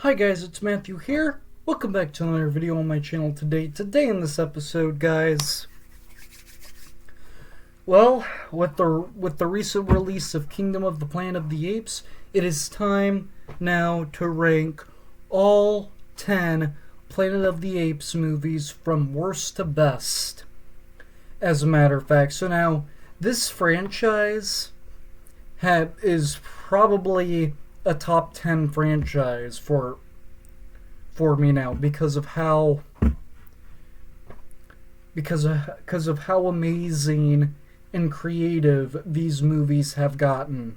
Hi guys, it's Matthew here. Welcome back to another video on my channel today. Today in this episode, guys, well, with the recent release of Kingdom of the Planet of the Apes, it is time now to rank all 10 Planet of the Apes movies from worst to best. As a matter of fact, so now this franchise is probably a top 10 franchise for me now because of how amazing and creative these movies have gotten.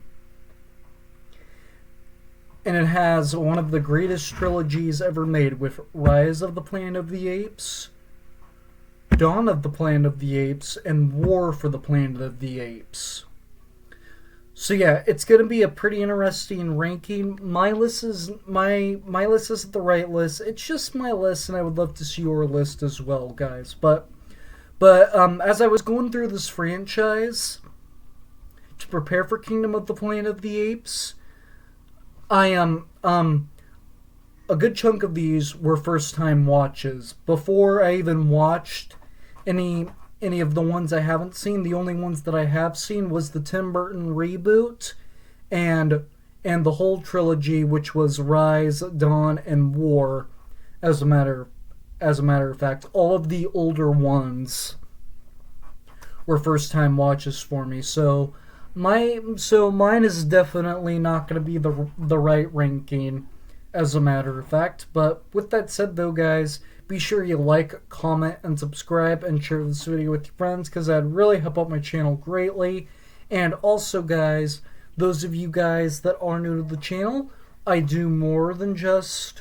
And it has one of the greatest trilogies ever made, with Rise of the Planet of the Apes, Dawn of the Planet of the Apes, and War for the Planet of the Apes. So yeah, it's gonna be a pretty interesting ranking. My list isn't the right list. It's just my list, and I would love to see your list as well, guys. But as I was going through this franchise to prepare for Kingdom of the Planet of the Apes, I a good chunk of these were first time watches. Before I even watched any of the ones I haven't seen, the only ones that I have seen was the Tim Burton reboot and the whole trilogy, which was Rise, Dawn, and War. As a matter of fact, all of the older ones were first time watches for me. So mine is definitely not going to be the right ranking, as a matter of fact. But with that said, though, guys, be sure you like, comment, and subscribe, and share this video with your friends, because that'd really help out my channel greatly. And also, guys, those of you guys that are new to the channel, I do more than just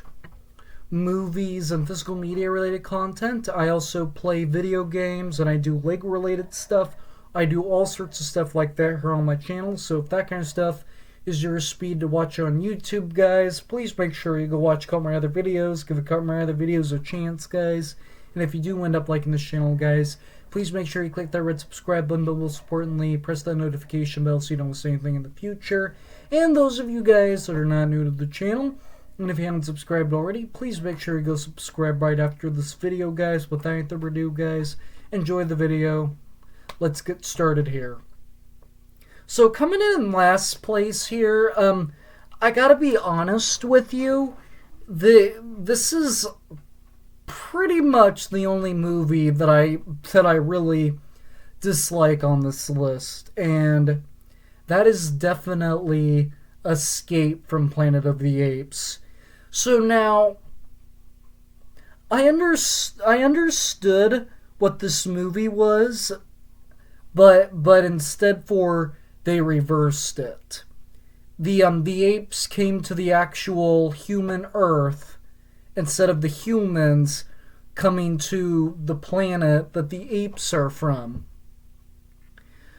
movies and physical media related content. I also play video games, and I do Lego related stuff. I do all sorts of stuff like that here on my channel. So if that kind of stuff is your speed to watch on YouTube, guys, please make sure you go watch a couple of my other videos. Give a couple of my other videos a chance, guys. And if you do end up liking this channel, guys, please make sure you click that red subscribe button, but most importantly, press that notification bell so you don't miss anything in the future. And those of you guys that are not new to the channel, and if you haven't subscribed already, please make sure you go subscribe right after this video, guys. Without further ado, guys, enjoy the video. Let's get started here. So coming in last place here, I gotta be honest with you, this is pretty much the only movie that I really dislike on this list, and that is definitely Escape from Planet of the Apes. So now, I understood what this movie was, but instead they reversed it. The apes came to the actual human Earth instead of the humans coming to the planet that the apes are from.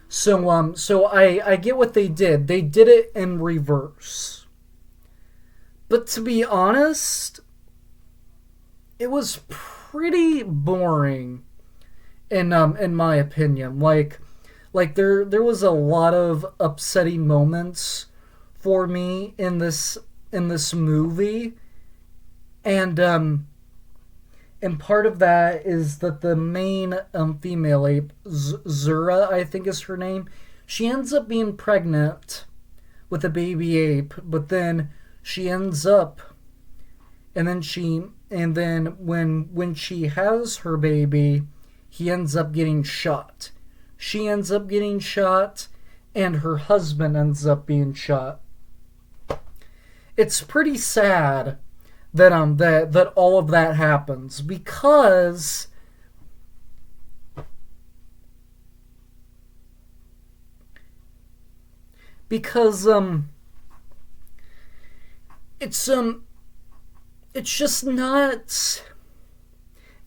So I get what they did. They did it in reverse. But to be honest, it was pretty boring in my opinion. Like there was a lot of upsetting moments for me in this movie, and part of that is that the main female ape, Zura, I think is her name, she ends up being pregnant with a baby ape, but then she ends up, and then when she has her baby, he ends up getting shot. She ends up getting shot, and her husband ends up being shot. It's pretty sad that all of that happens, because it's just not,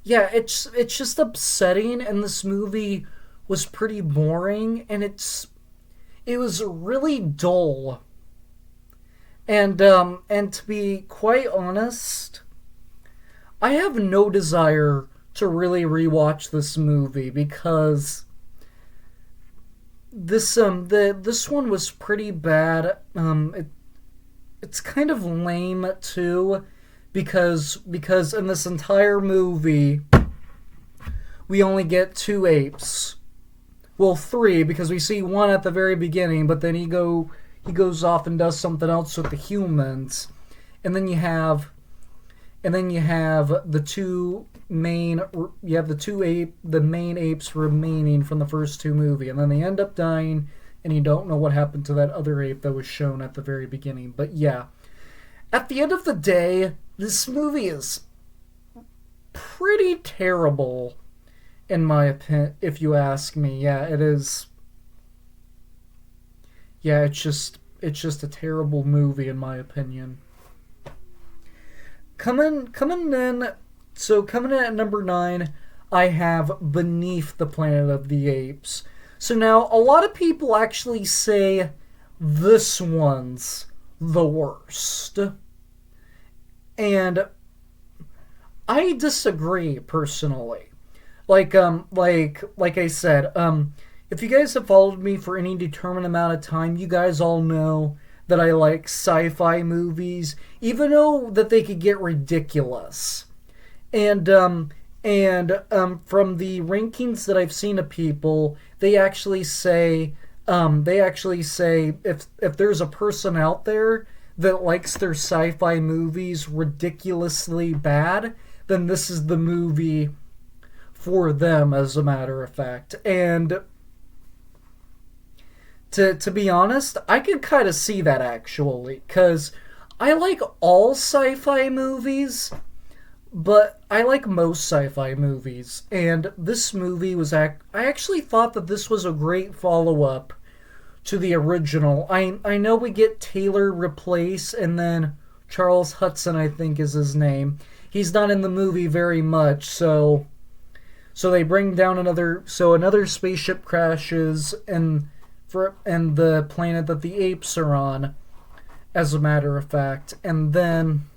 yeah, it's just upsetting, and this movie was pretty boring, and it was really dull. And to be quite honest, I have no desire to really rewatch this movie, because this one was pretty bad. It's kind of lame too, because in this entire movie we only get two apes. Well, three, because we see one at the very beginning, but then he goes off and does something else with the humans, and then you have the two main the main apes remaining from the first two movies, and then they end up dying, and you don't know what happened to that other ape that was shown at the very beginning. But yeah, at the end of the day, this movie is pretty terrible, in my opinion, if you ask me. Yeah, it is. Yeah, it's just a terrible movie, in my opinion. Coming in at number 9, I have Beneath the Planet of the Apes. So now, a lot of people actually say this one's the worst. And I disagree, personally. Like I said, if you guys have followed me for any determined amount of time, you guys all know that I like sci-fi movies, even though that they could get ridiculous. And from the rankings that I've seen of people, they actually say if there's a person out there that likes their sci-fi movies ridiculously bad, then this is the movie for them, as a matter of fact. And to be honest, I could kind of see that, actually, because I like all sci-fi movies, but I like most sci-fi movies, and this movie was I actually thought that this was a great follow-up to the original. I know we get Taylor replace, and then Charles Hudson, I think is his name. He's not in the movie very much, so they bring down another spaceship crashes and the planet that the apes are on, as a matter of fact, and then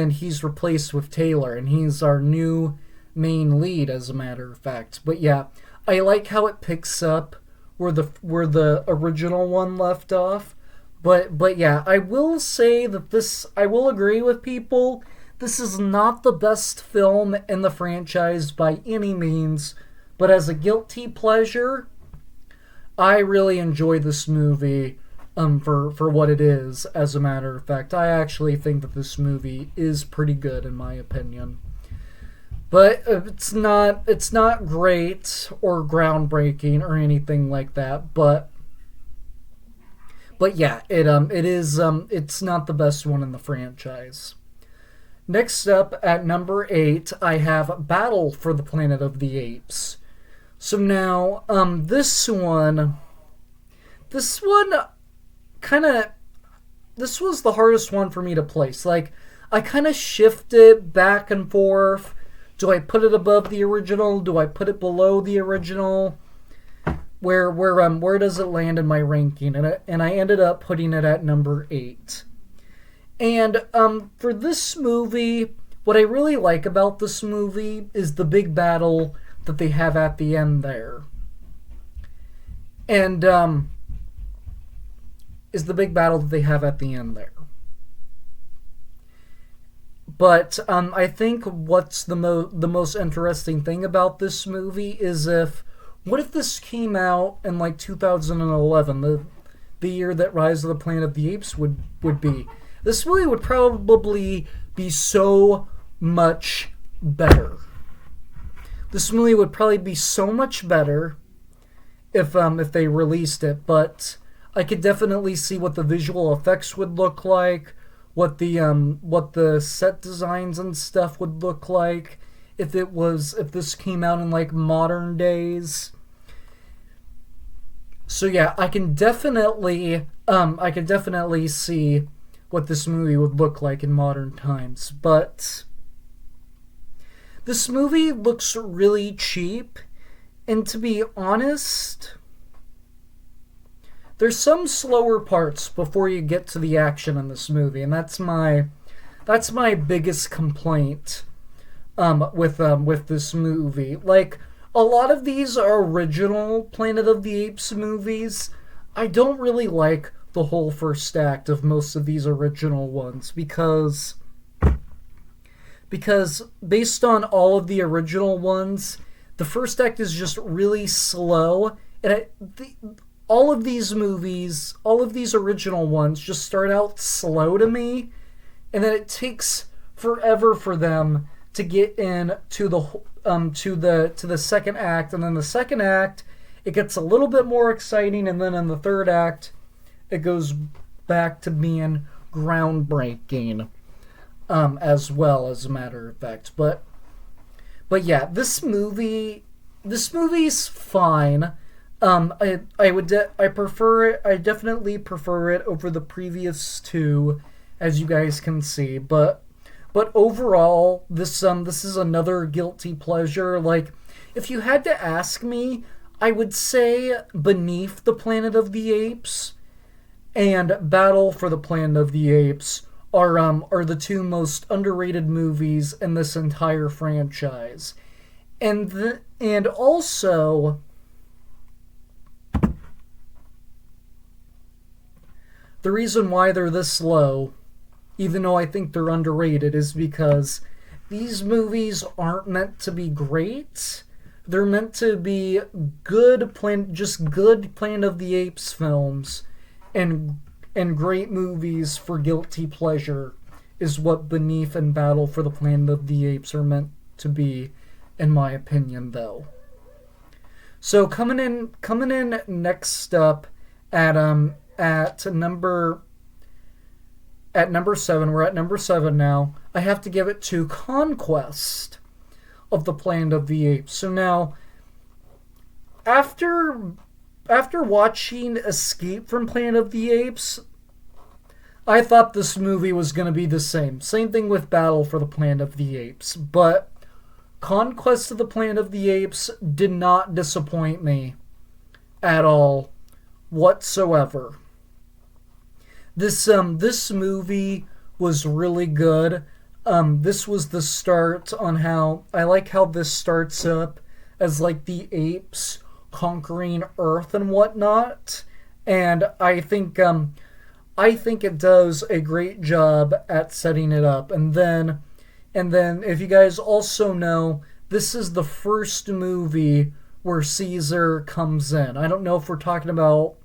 he's replaced with Taylor, and he's our new main lead, as a matter of fact. But yeah, I like how it picks up where the original one left off. But yeah, I will say that I will agree with people. This is not the best film in the franchise by any means, but as a guilty pleasure, I really enjoy this movie for what it is, as a matter of fact. I actually think that this movie is pretty good, in my opinion. But it's not great or groundbreaking or anything like that, but yeah, it's not the best one in the franchise. Next up, at number 8, I have Battle for the Planet of the Apes. So now, this one this was the hardest one for me to place. Like, I kind of shifted back and forth. Do I put it above the original? Do I put it below the original? Where does it land in my ranking? And I ended up putting it at number 8. And for this movie, what I really like about this movie is the big battle that they have at the end there. And But I think what's the most interesting thing about this movie is what if this came out in like 2011, the year that Rise of the Planet of the Apes would be. This movie would probably be so much better. This movie would probably be so much better if they released it, but I could definitely see what the visual effects would look like, what the set designs and stuff would look like if this came out in like modern days. So yeah, I can definitely see what this movie would look like in modern times, but this movie looks really cheap, and to be honest, there's some slower parts before you get to the action in this movie, and that's my biggest complaint with this movie. Like, a lot of these are original Planet of the Apes movies. I don't really like the whole first act of most of these original ones because based on all of the original ones, the first act is just really slow, and all of these movies, all of these original ones, just start out slow to me, and then it takes forever for them to get in to the second act, and then the second act it gets a little bit more exciting, and then in the third act it goes back to being groundbreaking, as well, as a matter of fact. But yeah, this movie's fine. I prefer it. I definitely prefer it over the previous two, as you guys can see. But overall, this is another guilty pleasure. Like, if you had to ask me, I would say Beneath the Planet of the Apes and Battle for the Planet of the Apes are the two most underrated movies in this entire franchise. And also, the reason why they're this low, even though I think they're underrated, is because these movies aren't meant to be great. They're meant to be good Planet of the Apes films, and great movies for guilty pleasure is what Beneath and Battle for the Planet of the Apes are meant to be, in my opinion, though. So coming in next up at number 7, we're at number 7 now. I have to give it to Conquest of the Planet of the Apes. So now, after watching Escape from Planet of the Apes, I thought this movie was going to be the same. Same thing with Battle for the Planet of the Apes. But Conquest of the Planet of the Apes did not disappoint me at all whatsoever. This movie was really good. This was the start on how I like how this starts up as like the apes conquering Earth and whatnot, and I think it does a great job at setting it up. And then if you guys also know, this is the first movie where Caesar comes in. I don't know if we're talking about.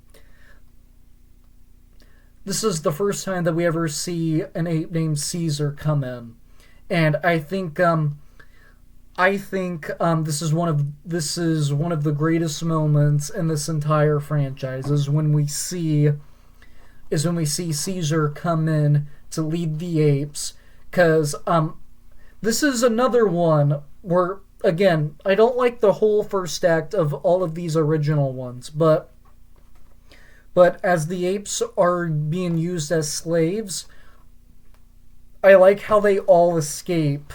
This is the first time that we ever see an ape named Caesar come in, and I think this is one of the greatest moments in this entire franchise is when we see Caesar come in to lead the apes, because this is another one where, again, I don't like the whole first act of all of these original ones, but as the apes are being used as slaves, I like how they all escape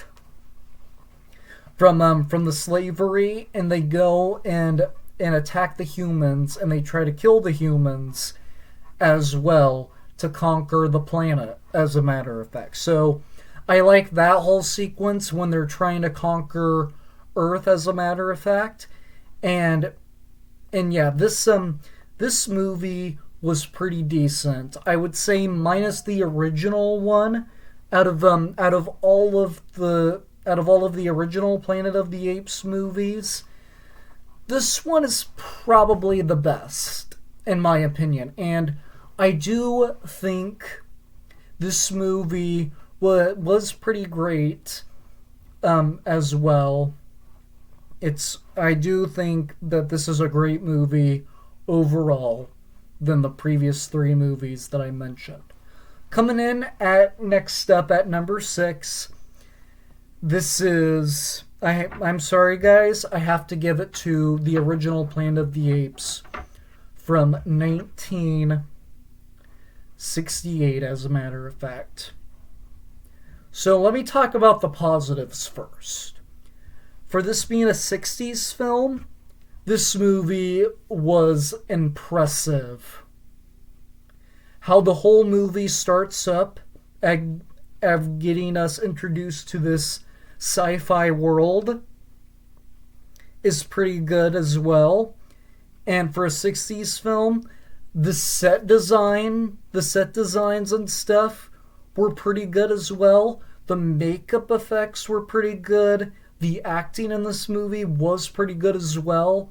from the slavery, and they go and attack the humans, and they try to kill the humans as well to conquer the planet, as a matter of fact. So I like that whole sequence when they're trying to conquer Earth, as a matter of fact. And yeah, this movie was pretty decent. I would say minus the original one, out of all of the original Planet of the Apes movies, this one is probably the best, in my opinion. And I do think this movie was pretty great, as well. I do think that this is a great movie overall than the previous 3 movies that I mentioned. Coming in next up at number 6, this is, I'm sorry guys, I have to give it to the original Planet of the Apes from 1968, as a matter of fact. So let me talk about the positives first. For this being a 60s film, this movie was impressive. How the whole movie starts up of getting us introduced to this sci-fi world, is pretty good as well. And for a 60s film, the set designs and stuff were pretty good as well. The makeup effects were pretty good. The acting in this movie was pretty good as well,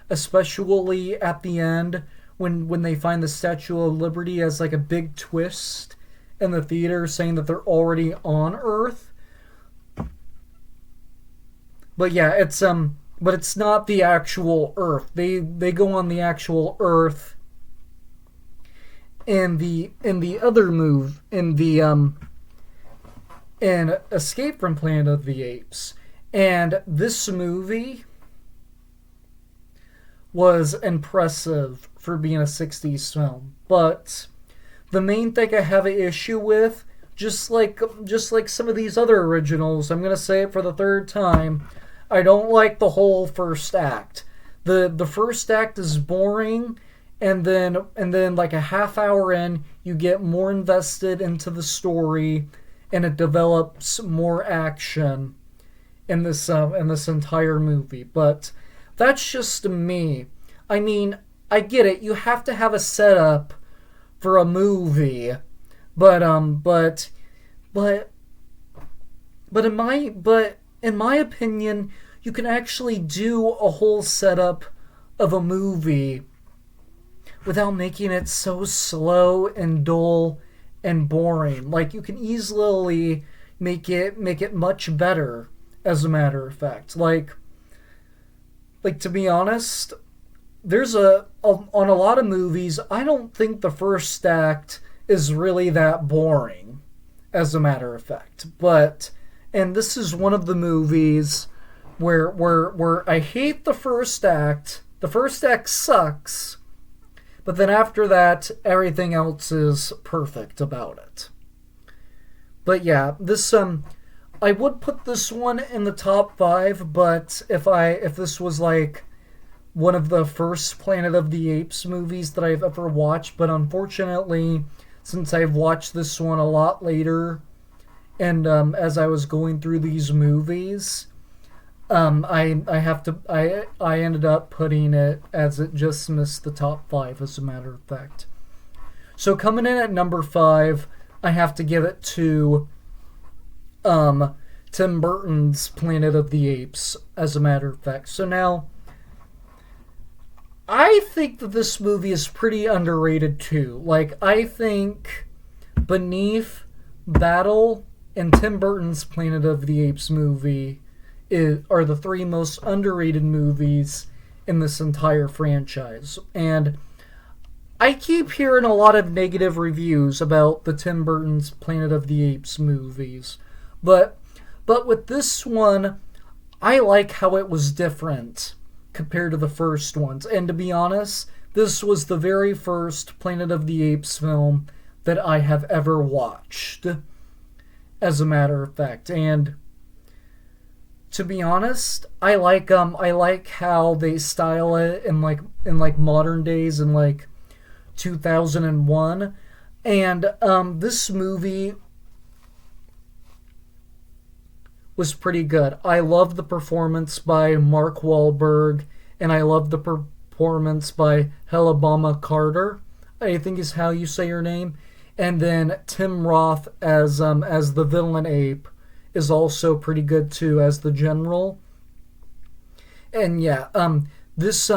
especially at the end when they find the Statue of Liberty as like a big twist in the theater saying that they're already on Earth. But yeah, but it's not the actual Earth. They go on the actual Earth in the other move in Escape from Planet of the Apes. And this movie was impressive for being a 60s film. But the main thing I have an issue with, just like some of these other originals, I'm gonna say it for the third time, I don't like the whole first act. The first act is boring, and then like a half hour in, you get more invested into the story, and it develops more action in this entire movie. But that's just me. I mean, I get it. You have to have a setup for a movie, but in my opinion, you can actually do a whole setup of a movie without making it so slow and dull and boring. Like, you can easily make it much better, as a matter of fact. Like to be honest, there's on a lot of movies, I don't think the first act is really that boring, as a matter of fact. And this is one of the movies where I hate the first act. The first act sucks, but then after that, everything else is perfect about it. But yeah, this I would put this one in the top 5, but if this was like one of the first Planet of the Apes movies that I've ever watched, but unfortunately, since I've watched this one a lot later, and as I was going through these movies, I ended up putting it as it just missed the top 5, as a matter of fact. So coming in at number 5, I have to give it to Tim Burton's Planet of the Apes, as a matter of fact. So now, I think that this movie is pretty underrated too. Like, I think Beneath, Battle, and Tim Burton's Planet of the Apes movie are the 3 most underrated movies in this entire franchise. And I keep hearing a lot of negative reviews about the Tim Burton's Planet of the Apes movies. But with this one, I like how it was different compared to the first ones. And to be honest, this was the very first Planet of the Apes film that I have ever watched, as a matter of fact. And to be honest, I like how they style it in like modern days, in like 2001. And this movie was pretty good. I love the performance by Mark Wahlberg, and I love the performance by Helena Carter, I think is how you say her name. And then Tim Roth as the villain ape is also pretty good too, as the general. And yeah, this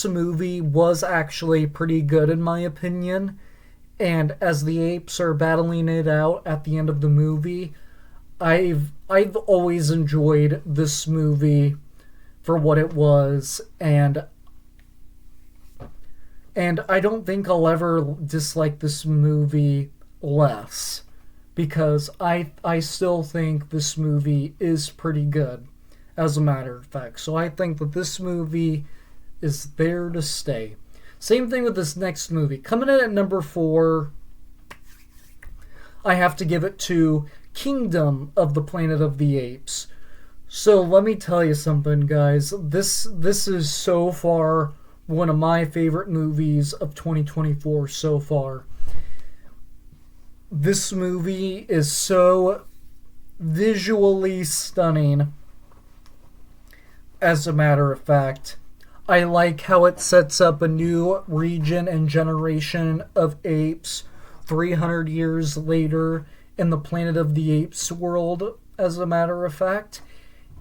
movie was actually pretty good in my opinion. And as the apes are battling it out at the end of the movie, I've always enjoyed this movie for what it was, and I don't think I'll ever dislike this movie less, because I still think this movie is pretty good, as a matter of fact. So I think that this movie is there to stay. Same thing with this next movie. Coming in at number 4, I have to give it to Kingdom of the Planet of the Apes. So let me tell you something, guys. This is so far one of my favorite movies of 2024 so far. This movie is so visually stunning. as a matter of fact. I like how it sets up a new region and generation of apes 300 years later in the Planet of the Apes world, as a matter of fact.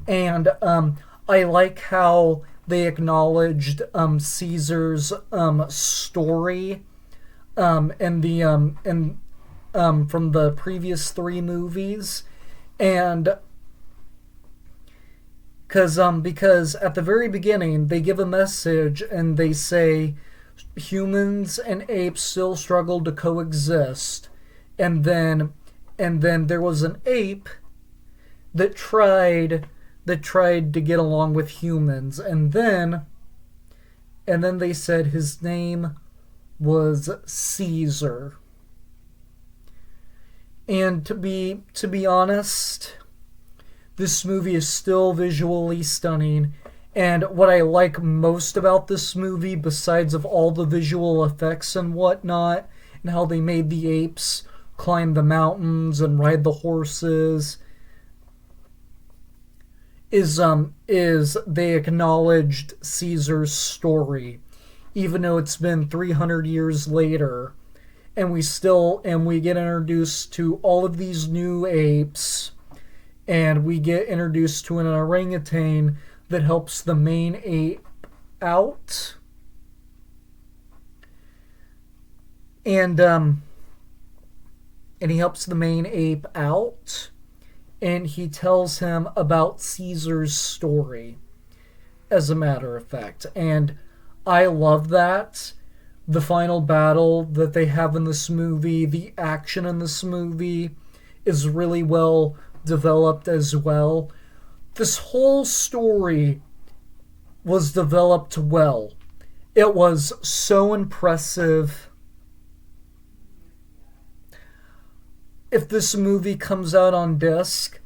And I like how they acknowledged Caesar's story and the from the previous three movies, and because at the very beginning they give a message and they say humans and apes still struggle to coexist, and then there was an ape that tried to get along with humans, and then they said his name was Caesar. And to be honest, this movie is still visually stunning. And what I like most about this movie, besides of all the visual effects and whatnot, and how they made the apes climb the mountains and ride the horses, is they acknowledged Caesar's story, even though it's been 300 years later, and we get introduced to all of these new apes, and we get introduced to an orangutan that helps the main ape out, and he helps the main ape out, and he tells him about Caesar's story, as a matter of fact. And I love that. The final battle that they have in this movie, the action in this movie, is really well developed as well. This whole story was developed well. It was so impressive. If this movie comes out on disc,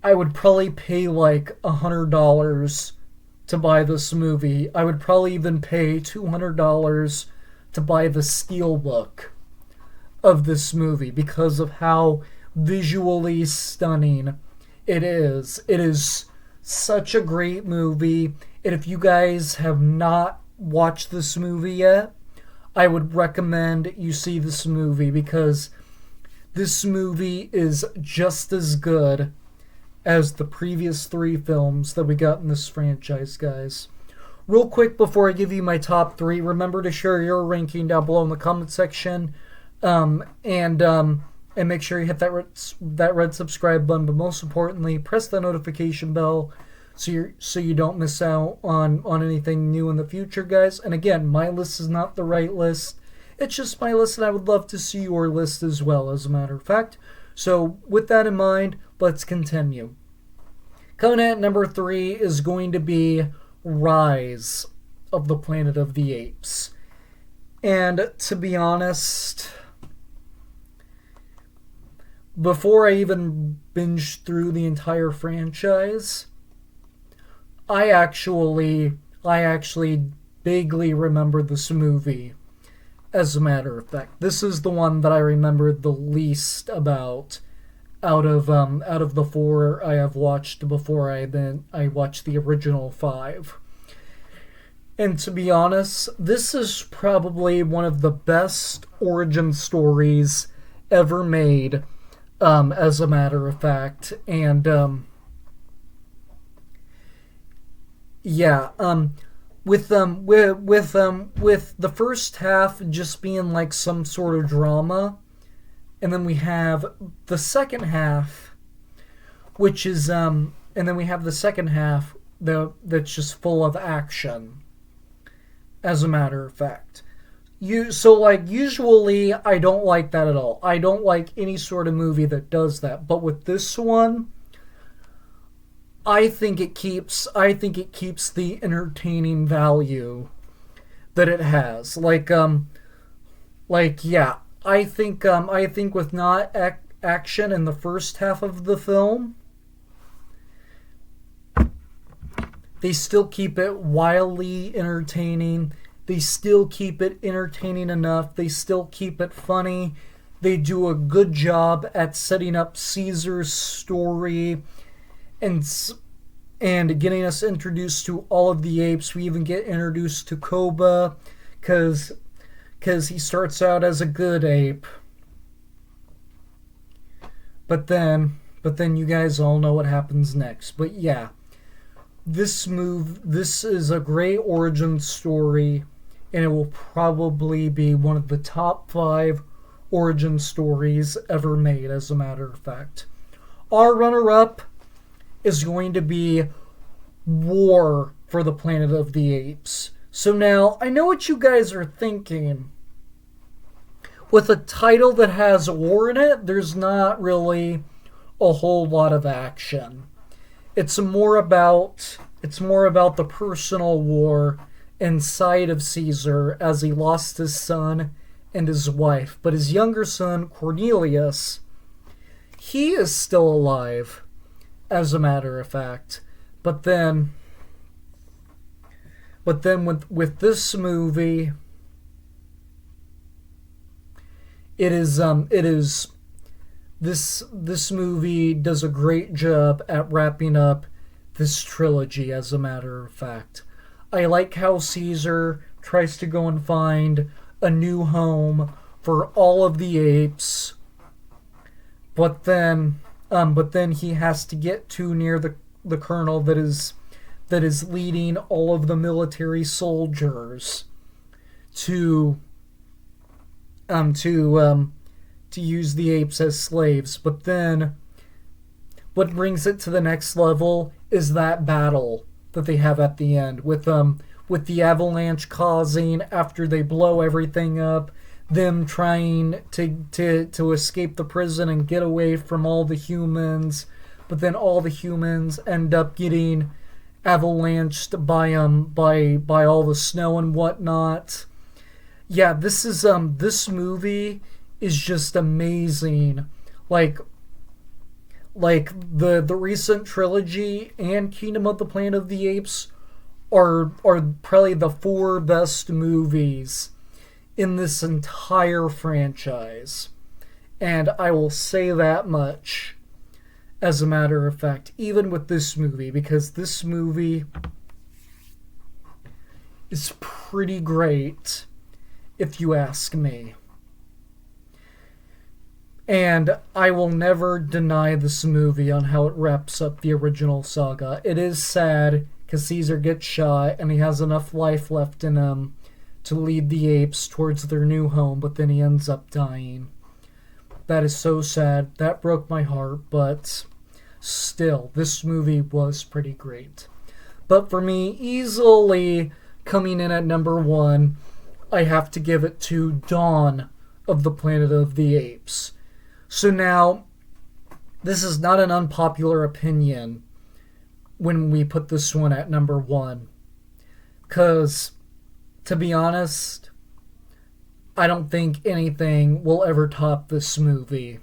I would probably pay like $100 to buy this movie. I would probably even pay $200 to buy the steelbook of this movie because of how visually stunning it is. It is such a great movie. And if you guys have not watched this movie yet, I would recommend you see this movie, because this movie is just as good as the previous three films that we got in this franchise, guys. Real quick before I give you my top three, remember to share your ranking down below in the comment section, and make sure you hit that red subscribe button. But most importantly, press the notification bell so you don't miss out on anything new in the future, guys. And again, my list is not the right list. It's just my list, and I would love to see your list as well, as a matter of fact. So, with that in mind, let's continue. Coming in at number 3 is going to be Rise of the Planet of the Apes. And to be honest, before I even binged through the entire franchise, I actually vaguely remember this movie. As a matter of fact, this is the one that I remember the least about out of the 4 I have watched before I watched the original 5. And to be honest, this is probably one of the best origin stories ever made, as a matter of fact. And with the first half just being like some sort of drama, and then we have the second half, which is that's just full of action, as a matter of fact. Usually I don't like that at all. I don't like any sort of movie that does that. But with this one, I think it keeps the entertaining value that it has. I think with not action in the first half of the film, they still keep it wildly entertaining. They still keep it entertaining enough. They still keep it funny. They do a good job at setting up Caesar's story and and getting us introduced to all of the apes. We even get introduced to Koba, because he starts out as a good ape. But then you guys all know what happens next. But yeah, this is a great origin story, and it will probably be one of the top 5 origin stories ever made, as a matter of fact. Our runner-up is going to be War for the Planet of the Apes. So now, I know what you guys are thinking. With a title that has war in it, there's not really a whole lot of action. It's more about the personal war inside of Caesar, as he lost his son and his wife. But his younger son, Cornelius, he is still alive, as a matter of fact. But then with this movie, this movie does a great job at wrapping up this trilogy, as a matter of fact. I like how Caesar tries to go and find a new home for all of the apes, but then he has to get too near the colonel that is leading all of the military soldiers to use the apes as slaves. But then what brings it to the next level is that battle that they have at the end with the avalanche causing, after they blow everything up, them trying to escape the prison and get away from all the humans, but then all the humans end up getting avalanched by all the snow and whatnot. Yeah, this movie is just amazing. Like the recent trilogy and Kingdom of the Planet of the Apes are probably the 4 best movies in this entire franchise. And I will say that much, as a matter of fact, even with this movie, because this movie is pretty great, if you ask me. And I will never deny this movie on how it wraps up the original saga. It is sad, because Caesar gets shot, and he has enough life left in him to lead the apes towards their new home, but then he ends up dying. That is so sad. That broke my heart, but still, this movie was pretty great. But for me, easily coming in at number 1, I have to give it to Dawn of the Planet of the Apes. So now, this is not an unpopular opinion when we put this one at number 1. Because, to be honest, I don't think anything will ever top this movie.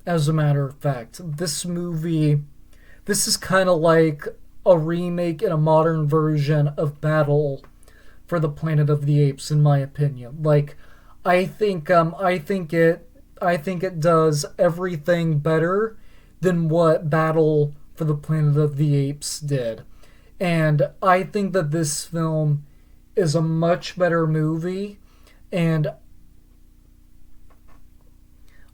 As a matter of fact, this is kind of like a remake and a modern version of Battle for the Planet of the Apes, in my opinion. Like, I think it does everything better than what Battle for the Planet of the Apes did. And I think that this film is a much better movie, and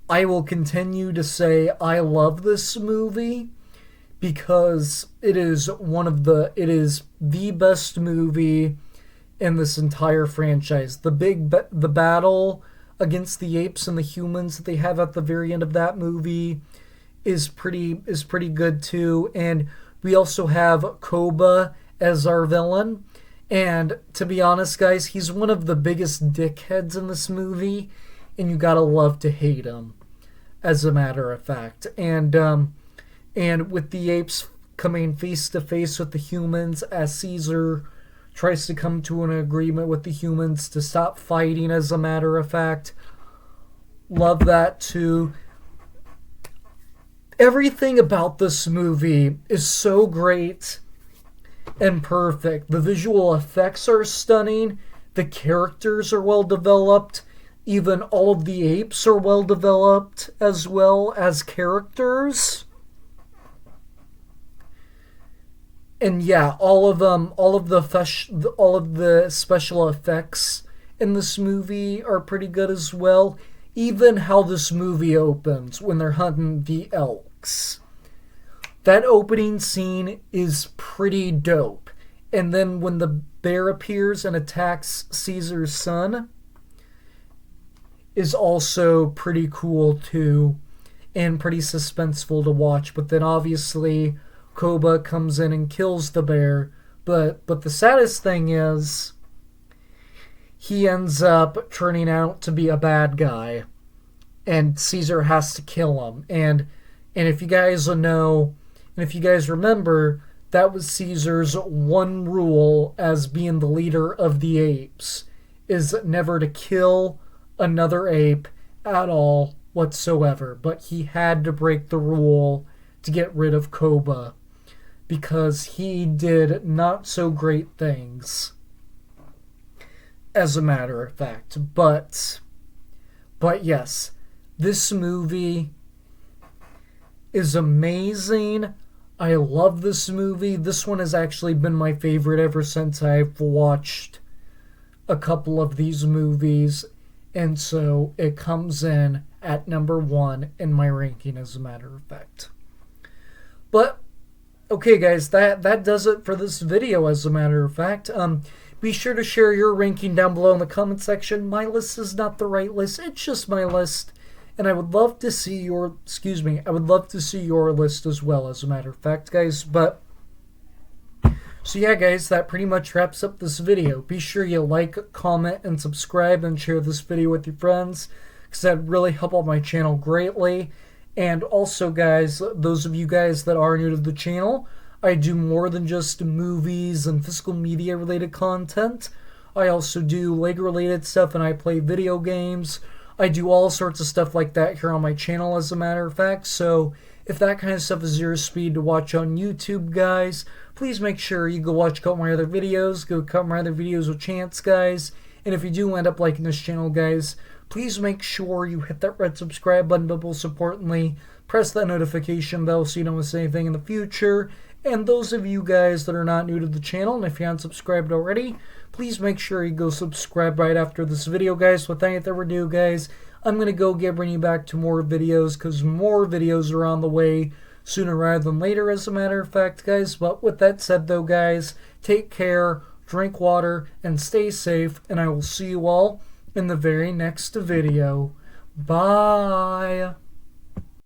I will continue to say I love this movie because it is the best movie in this entire franchise. The battle against the apes and the humans that they have at the very end of that movie is pretty good too. And we also have Koba as our villain. And to be honest, guys, he's one of the biggest dickheads in this movie, and you gotta love to hate him, as a matter of fact. And with the apes coming face to face with the humans as Caesar tries to come to an agreement with the humans to stop fighting, as a matter of fact. Love that too. Everything about this movie is so great and perfect. The visual effects are stunning. The characters are well developed. Even all of the apes are well developed as well as characters. And yeah, all of the special effects in this movie are pretty good as well. Even how this movie opens when they're hunting the elks. That opening scene is pretty dope. And then when the bear appears and attacks Caesar's son is also pretty cool too and pretty suspenseful to watch. But then obviously Koba comes in and kills the bear. But the saddest thing is he ends up turning out to be a bad guy, and Caesar has to kill him. And if you guys know, and if you guys remember, that was Caesar's one rule as being the leader of the apes, is never to kill another ape at all whatsoever. But he had to break the rule to get rid of Koba because he did not so great things, as a matter of fact. But yes, this movie is amazing. I love this movie. This one has actually been my favorite ever since I've watched a couple of these movies. And so it comes in at number 1 in my ranking, as a matter of fact. But, okay guys, that does it for this video, as a matter of fact. Be sure to share your ranking down below in the comment section. My list is not the right list. It's just my list. And I would love to see your, I would love to see your list as well, as a matter of fact, guys. But, so yeah, guys, that pretty much wraps up this video. Be sure you like, comment, and subscribe, and share this video with your friends, because that would really help out my channel greatly. And also, guys, those of you guys that are new to the channel, I do more than just movies and physical media related content. I also do Lego related stuff, and I play video games. I do all sorts of stuff like that here on my channel, as a matter of fact. So if that kind of stuff is your speed to watch on YouTube, guys, please make sure you go watch a couple of my other videos. Go couple my other videos with Chance, guys. And if you do end up liking this channel, guys, please make sure you hit that red subscribe button, but most importantly, press that notification bell so you don't miss anything in the future. And those of you guys that are not new to the channel, and if you haven't subscribed already, please make sure you go subscribe right after this video, guys. Without any further ado, guys, I'm going to go bring you back to more videos, because more videos are on the way sooner rather than later, as a matter of fact, guys. But with that said, though, guys, take care, drink water, and stay safe, and I will see you all in the very next video. Bye!